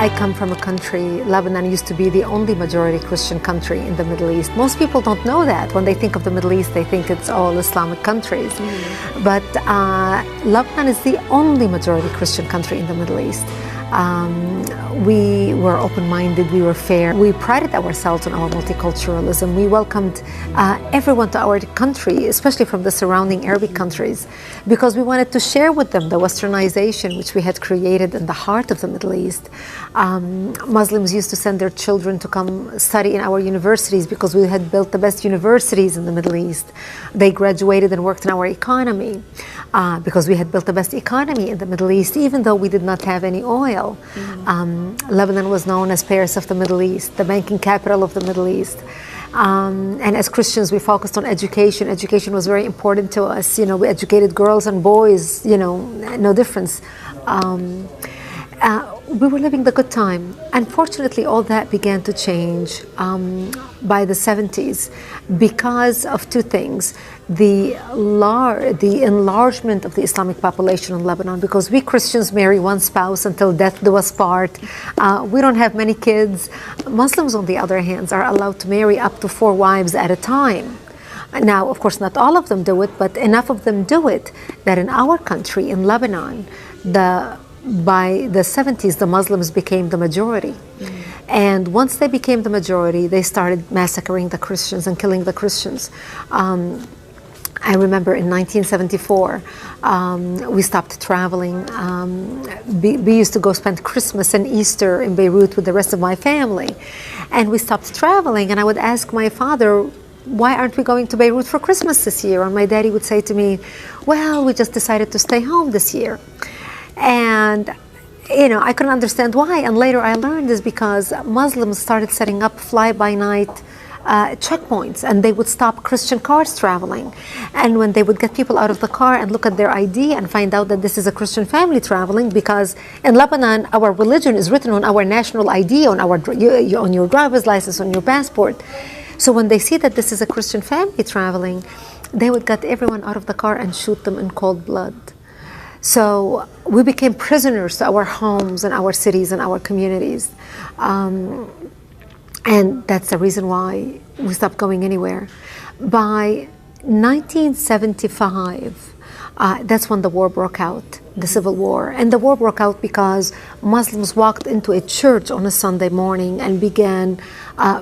I come from a country, Lebanon used to be the only majority Christian country in the Middle East. Most people don't know that. When they think of the Middle East, they think it's all Islamic countries. But Lebanon is the only majority Christian country in the Middle East. We were open-minded, we were fair. We prided ourselves on our multiculturalism. We welcomed everyone to our country, especially from the surrounding Arabic countries, because we wanted to share with them the westernization which we had created in the heart of the Middle East. Muslims used to send their children to come study in our universities because we had built the best universities in the Middle East. They graduated and worked in our economy because we had built the best economy in the Middle East, even though we did not have any oil. Lebanon was known as Paris of the Middle East, the banking capital of the Middle East. And as Christians, we focused on education. Education was very important to us. You know, we educated girls and boys, you know, no difference. We were living the good time. Unfortunately, all that began to change by the 70s because of two things. The enlargement of the Islamic population in Lebanon, because we Christians marry one spouse until death do us part. We don't have many kids. Muslims, on the other hand, are allowed to marry up to 4 wives at a time. Now, of course, not all of them do it, but enough of them do it that in our country, in Lebanon, by the 70s, the Muslims became the majority. And once they became the majority, they started massacring the Christians and killing the Christians. I remember in 1974, we stopped traveling. We used to go spend Christmas and Easter in Beirut with the rest of my family. And we stopped traveling, and I would ask my father, why aren't we going to Beirut for Christmas this year? And my daddy would say to me, well, we just decided to stay home this year. And you know, I couldn't understand why. And later I learned is because Muslims started setting up fly-by-night checkpoints, and they would stop Christian cars traveling. And when they would get people out of the car and look at their ID and find out that this is a Christian family traveling, because in Lebanon our religion is written on our national ID, on your driver's license, on your passport. So when they see that this is a Christian family traveling, they would get everyone out of the car and shoot them in cold blood. So we became prisoners to our homes and our cities and our communities. And that's the reason why we stopped going anywhere. By 1975, that's when the war broke out, the civil war. And the war broke out because Muslims walked into a church on a Sunday morning and began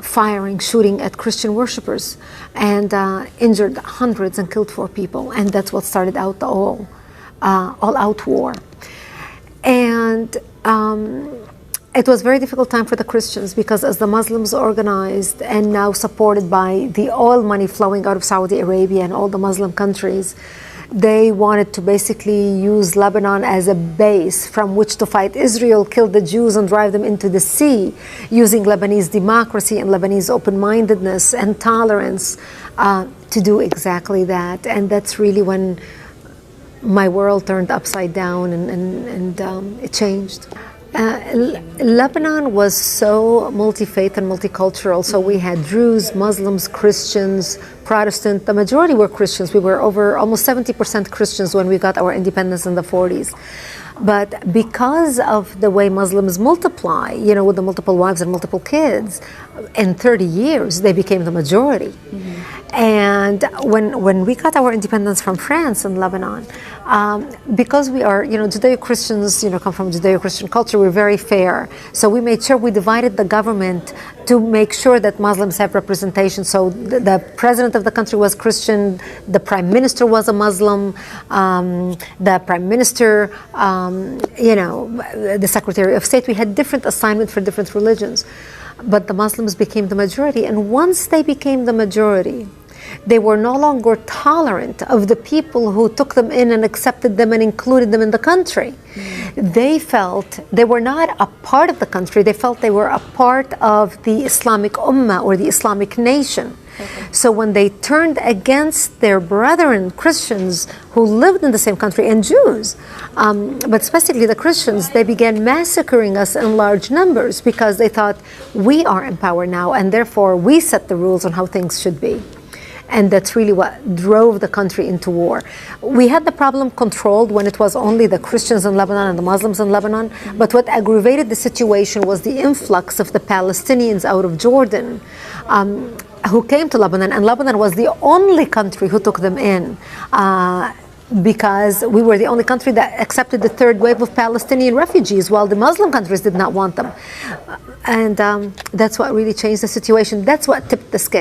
firing, shooting at Christian worshipers, and injured hundreds and killed 4 people. And that's what started out the all-out war. And it was a very difficult time for the Christians, because as the Muslims organized and now supported by the oil money flowing out of Saudi Arabia and all the Muslim countries, they wanted to basically use Lebanon as a base from which to fight Israel, kill the Jews and drive them into the sea, using Lebanese democracy and Lebanese open-mindedness and tolerance to do exactly that. And that's really when my world turned upside down and it changed. Lebanon was so multi-faith and multicultural. So we had Druze, Muslims, Christians, Protestant. The majority were Christians. We were over almost 70% Christians when we got our independence in the 40s. But because of the way Muslims multiply, you know, with the multiple wives and multiple kids, in 30 years, they became the majority. And when we got our independence from France and Lebanon, because we are, you know, Judeo-Christians, you know, come from Judeo-Christian culture, we're very fair. So we made sure we divided the government to make sure that Muslims have representation. So the president of the country was Christian, the prime minister was a Muslim, the prime minister, you know, the secretary of state. We had different assignments for different religions. But the Muslims became the majority. And once they became the majority, they were no longer tolerant of the people who took them in and accepted them and included them in the country. They felt they were not a part of the country. They felt they were a part of the Islamic Ummah or the Islamic nation. So when they turned against their brethren Christians who lived in the same country, and Jews, but specifically the Christians, they began massacring us in large numbers because they thought we are in power now and therefore we set the rules on how things should be. And that's really what drove the country into war. We had the problem controlled when it was only the Christians in Lebanon and the Muslims in Lebanon, but what aggravated the situation was the influx of the Palestinians out of Jordan, who came to Lebanon, and Lebanon was the only country who took them in. Because we were the only country that accepted the third wave of Palestinian refugees, while the Muslim countries did not want them. And that's what really changed the situation. That's what tipped the scale.